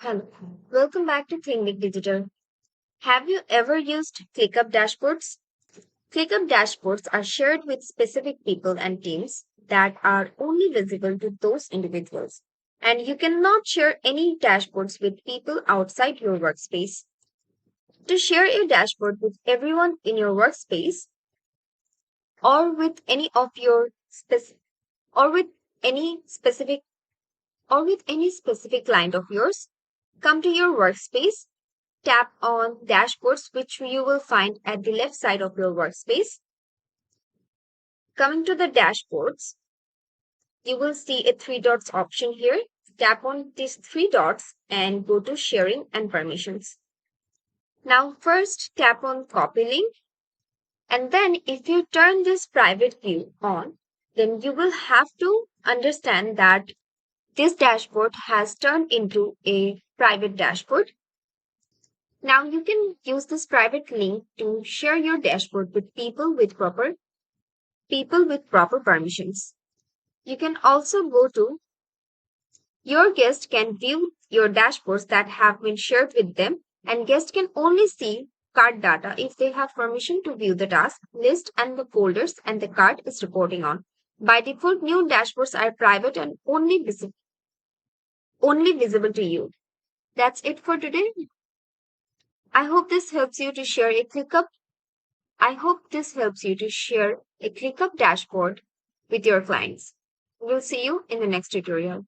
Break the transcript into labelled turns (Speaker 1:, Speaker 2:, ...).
Speaker 1: Hello, welcome back to Clinic Digital. Have you ever used Clickup dashboards? Clickup dashboards are shared with specific people and teams that are only visible to those individuals. And you cannot share any dashboards with people outside your workspace. To share a dashboard with everyone in your workspace or with any of your spec- or with any specific or with any specific client of yours, come to your workspace. Tap on dashboards, which you will find at the left side of your workspace. Coming to the dashboards, you will see a three dots option here. Tap on these three dots and go to sharing and permissions. Now first tap on copy link, and then if you turn this private view on, then you will have to understand that this dashboard has turned into a private dashboard. Now you can use this private link to share your dashboard with people with proper permissions. You can also go to your guest can view your dashboards that have been shared with them, and guests can only see card data if they have permission to view the task list and the folders and the card is reporting on. By default, new dashboards are private and only visible to you. That's it for today. I hope this helps you to share a ClickUp. I hope this helps you to share a ClickUp dashboard with your clients. We'll see you in the next tutorial.